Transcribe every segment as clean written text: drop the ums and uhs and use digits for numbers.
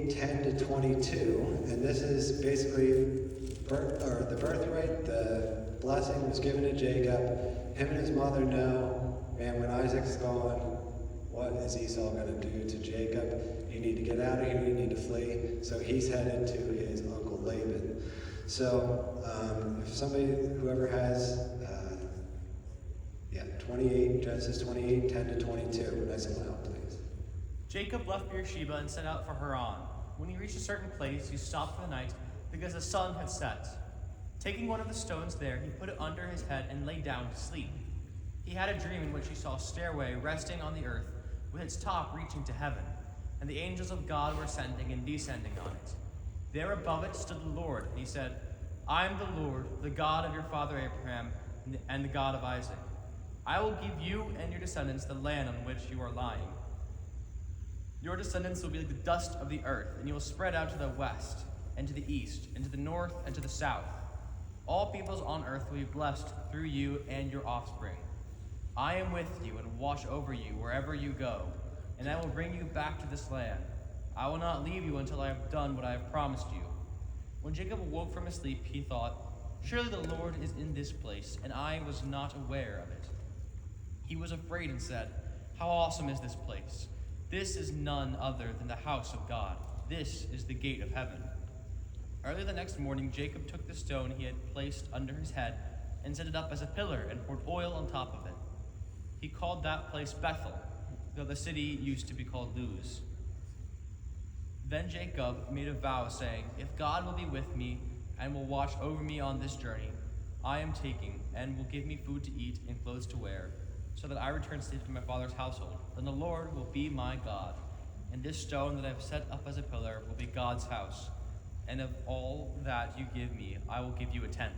10 to 22, and this is basically the birthright. The blessing was given to Jacob. Him and his mother know, man, when Isaac's gone, what is Esau going to do to Jacob? You need to get out of here, you need to flee. So he's headed to his uncle Laban. So if somebody, whoever has 28, Genesis 28, 10 to 22, nice and loud, please. Jacob left Beersheba and set out for Haran. When he reached a certain place, he stopped for the night because the sun had set. Taking one of the stones there, he put it under his head and lay down to sleep. He had a dream in which he saw a stairway resting on the earth, with its top reaching to heaven, and the angels of God were ascending and descending on it. There above it stood the Lord, and he said, I am the Lord, the God of your father Abraham, and the God of Isaac. I will give you and your descendants the land on which you are lying. Your descendants will be like the dust of the earth, and you will spread out to the west, and to the east, and to the north, and to the south. All peoples on earth will be blessed through you and your offspring. I am with you and watch over you wherever you go, and I will bring you back to this land. I will not leave you until I have done what I have promised you. When Jacob awoke from his sleep, he thought, surely the Lord is in this place, and I was not aware of it. He was afraid and said, how awesome is this place! This is none other than the house of God. This is the gate of heaven. Early the next morning, Jacob took the stone he had placed under his head and set it up as a pillar and poured oil on top of it. He called that place Bethel, though the city used to be called Luz. Then Jacob made a vow, saying, if God will be with me and will watch over me on this journey I am taking, and will give me food to eat and clothes to wear, so that I return safe to my father's household, then the Lord will be my God, and this stone that I have set up as a pillar will be God's house, and of all that you give me, I will give you a tenth.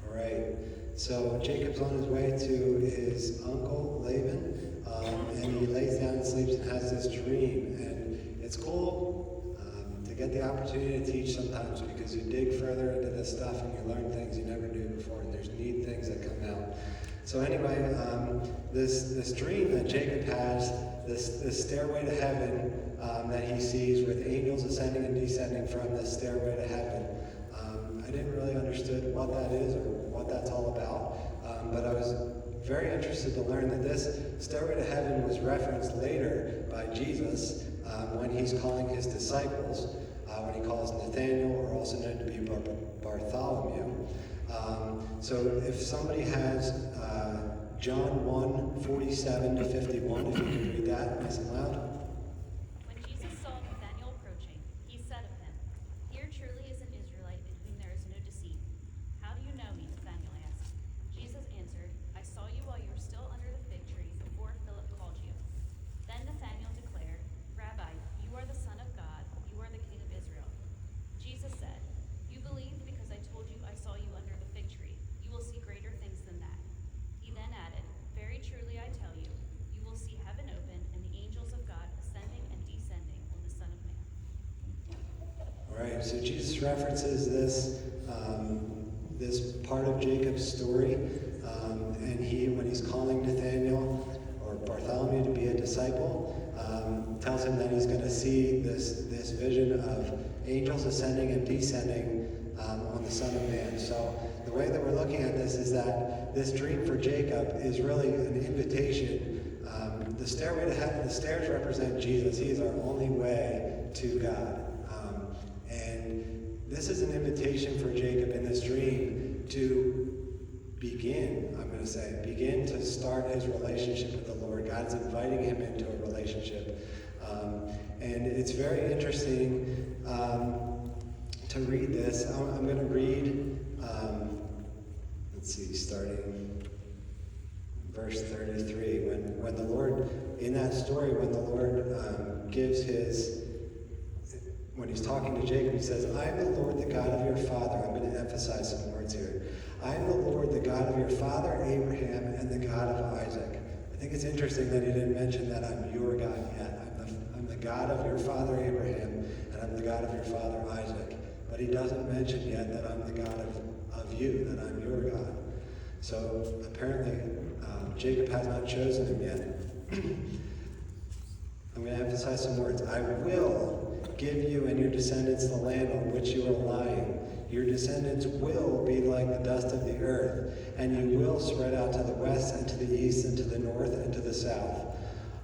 All right, so Jacob's on his way to his uncle Laban, and he lays down and sleeps and has this dream. And it's cool to get the opportunity to teach sometimes, because you dig further into this stuff and you learn things you never knew before, and there's neat things that come out. So anyway, this dream that Jacob has, this stairway to heaven that he sees with angels ascending and descending from this stairway to heaven. I didn't really understand what that is or what that's all about, but I was very interested to learn that this stairway to heaven was referenced later by Jesus when he's calling his disciples, when he calls Nathanael, or also known to be Bartholomew. So if somebody has John 1, 47 to 51, if you could read that nice and loud. When Jesus saw Nathanael approaching, he said of him, here truly is an Israelite in whom there is no deceit. How do you know me? Nathanael asked. Jesus answered, I saw you while you were still under the fig tree before Philip called you. Then Nathanael declared, Rabbi, you are the Son of God, you are the King of Israel. Jesus said, you believed because I told you I saw you under the fig tree. You will see greater things than that. He then added, very truly I tell you, you will see heaven open and the angels of God ascending and descending on the Son of Man. All right, so Jesus references this part of Jacob's story, and when he's calling Nathanael or Bartholomew to be a disciple, tells him that he's going to see this vision of angels ascending and descending on the Son of Man. So the way that we're looking at this is that this dream for Jacob is really an invitation. The stairway to heaven, the stairs represent Jesus. He is our only way to God. And this is an invitation for Jacob in this dream to begin to start his relationship with the Lord. God's inviting him into a relationship. And it's very interesting to read this. I'm going to read, starting verse 33. When the Lord, in that story, when the Lord when he's talking to Jacob, he says, I am the Lord, the God of your father. I'm going to emphasize some words here. I am the Lord, the God of your father Abraham, and the God of Isaac. I think it's interesting that he didn't mention that I'm your God yet. I'm the God of your father Abraham, and I'm the God of your father Isaac. But he doesn't mention yet that I'm the God of you, that I'm your God. So apparently Jacob has not chosen him yet. And I'm going to emphasize some words. I will give you and your descendants the land on which you are lying. Your descendants will be like the dust of the earth, and you will spread out to the west and to the east and to the north and to the south.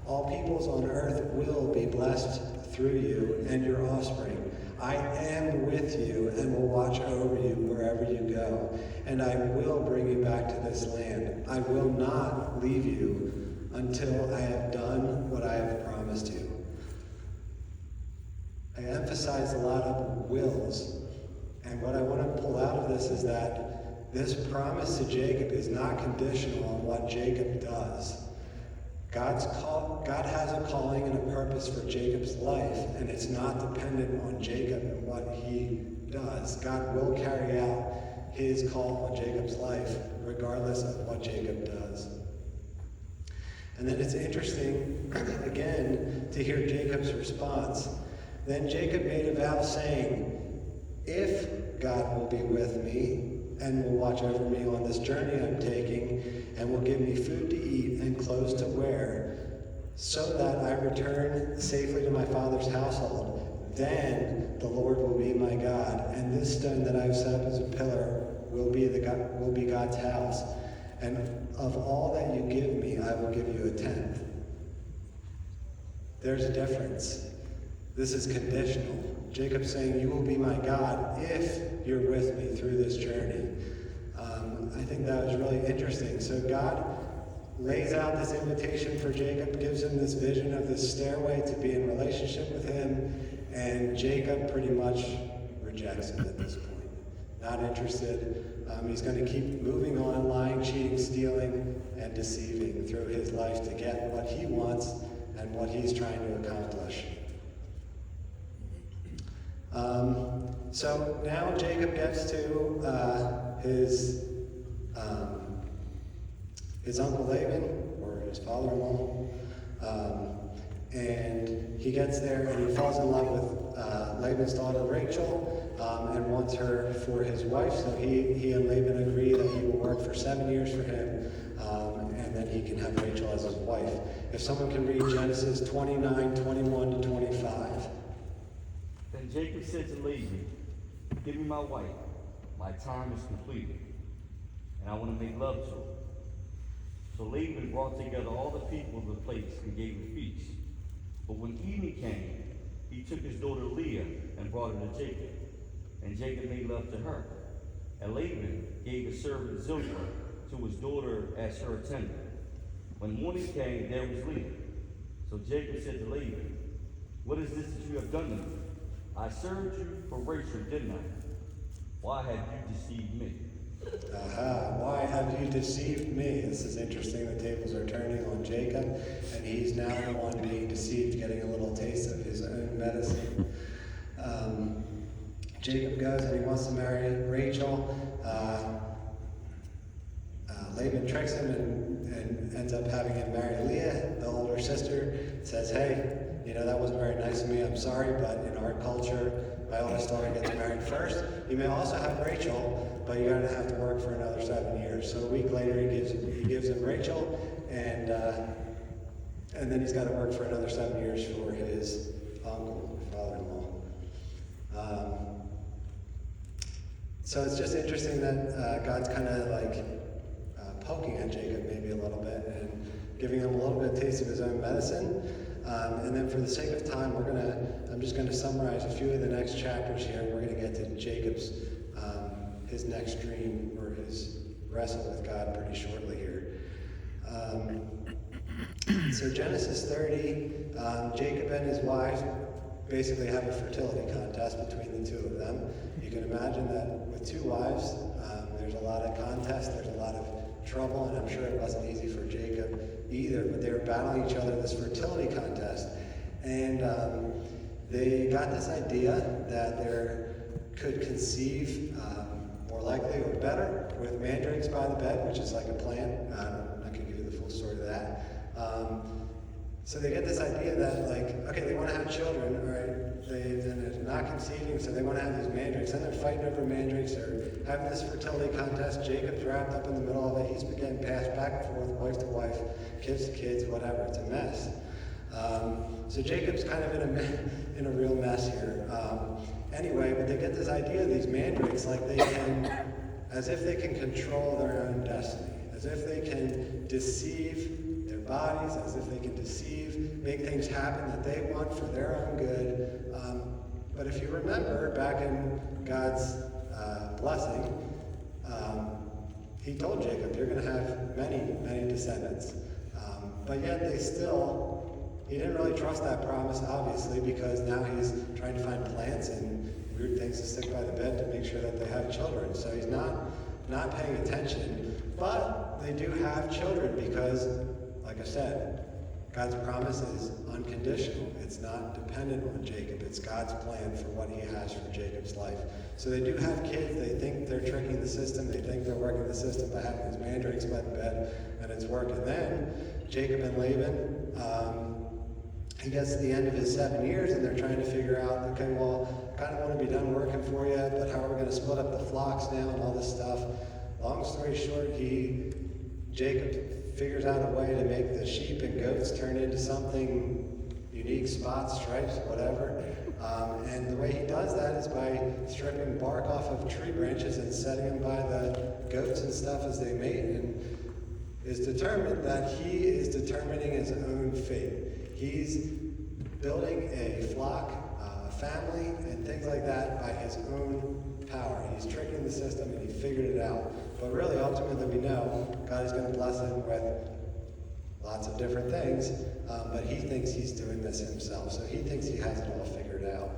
All peoples on earth will be blessed through you and your offspring. I am with you and will watch over you wherever you go, and I will bring you back to this land. I will not leave you until I have done what I have promised you. I emphasize a lot of wills, and what I want to pull out of this is that this promise to Jacob is not conditional on what Jacob does. God has a calling and a purpose for Jacob's life, and it's not dependent on Jacob and what he does. God will carry out his call on Jacob's life, regardless of what Jacob does. And then it's interesting, again, to hear Jacob's response. Then Jacob made a vow saying, if God will be with me and will watch over me on this journey I'm taking, and will give me food to eat and clothes to wear, so that I return safely to my father's household, then the Lord will be my God, and this stone that I've set up as a pillar will be God's house. And of all that you give me, I will give you a tenth. There's a difference. This is conditional. Jacob's saying, you will be my God if you're with me through this journey. I think that was really interesting. So God lays out this invitation for Jacob, gives him this vision of this stairway to be in relationship with him, and Jacob pretty much rejects it at this point. Not interested. He's going to keep moving on, lying, cheating, stealing, and deceiving through his life to get what he wants and what he's trying to accomplish. So now Jacob gets to his uncle Laban, or his father-in-law, and he gets there and he falls in love with Laban's daughter Rachel, and wants her for his wife. So he and Laban agree that he will work for 7 years for him, and then he can have Rachel as his wife. If someone can read Genesis 29, 21 to 25. Then Jacob said to Laban, give me my wife. My time is completed, and I want to make love to her. So Laban brought together all the people of the place and gave a feast. But when evening came, he took his daughter Leah and brought her to Jacob. And Jacob made love to her. And Laban gave his servant Zilpah to his daughter as her attendant. When morning came, there was Leah. So Jacob said to Laban, what is this that you have done to me? I served you for Rachel, didn't I? Why have you deceived me? Why have you deceived me? This is interesting. The tables are turning on Jacob, and he's now the one being deceived, getting a little taste of his own medicine. Jacob goes and he wants to marry Rachel. Laban tricks him and ends up having him marry Leah, the older sister. Says, hey, that wasn't very nice of me. I'm sorry, but in our culture, my oldest daughter gets married first. You may also have Rachel, but you're going to have to work for another 7 years. So a week later, he gives him Rachel, and then he's got to work for another 7 years for his uncle, father-in-law. So it's just interesting that God's kind of like poking at Jacob maybe a little bit and giving him a little bit of taste of his own medicine. And then for the sake of time, I'm just going to summarize a few of the next chapters here. We're going to get to Jacob's, his next dream or his wrestle with God pretty shortly here. So Genesis 30, Jacob and his wife basically have a fertility contest between the two of them. You can imagine that with two wives, there's a lot of contest, there's a lot of trouble, and I'm sure it wasn't easy for Jacob either, but they were battling each other in this fertility contest. And they got this idea that they could conceive more likely or better with mandrakes by the bed, which is like a plant. I can give you the full story of that. So they get this idea that, they want to have children, right? They're not conceiving, so they want to have these mandrakes. And they're fighting over mandrakes. They're having this fertility contest. Jacob's wrapped up in the middle of it. He's getting passed back and forth, wife to wife, kids to kids, whatever. It's a mess. So Jacob's kind of in a real mess here. Anyway, but they get this idea of these mandrakes, like they can, as if they can control their own destiny, as if they can deceive their bodies, as if they can make things happen that they want for their own good. But if you remember, back in God's blessing, he told Jacob, you're going to have many, many descendants. But yet he didn't really trust that promise, obviously, because now he's trying to find plants and weird things to stick by the bed to make sure that they have children. So he's not paying attention. But they do have children because, like I said, God's promise is unconditional. It's not dependent on Jacob. It's God's plan for what he has for Jacob's life. So they do have kids. They think they're tricking the system. They think they're working the system by having these mandrakes by the bed, and it's working. Then Jacob and Laban, he gets to the end of his 7 years, and they're trying to figure out, okay, well, kind of want to be done working for you, but how are we going to split up the flocks now and all this stuff? Long story short, Jacob figures out a way to make the sheep and goats turn into something unique, spots, stripes, whatever. And the way he does that is by stripping bark off of tree branches and setting them by the goats and stuff as they mate, and is determined that he is determining his own fate. He's building a flock, a family, and things like that by his own power. He's tricking the system, and he figured it out. But really, ultimately, we know God is going to bless him with lots of different things, but he thinks he's doing this himself. So he thinks he has it all figured out.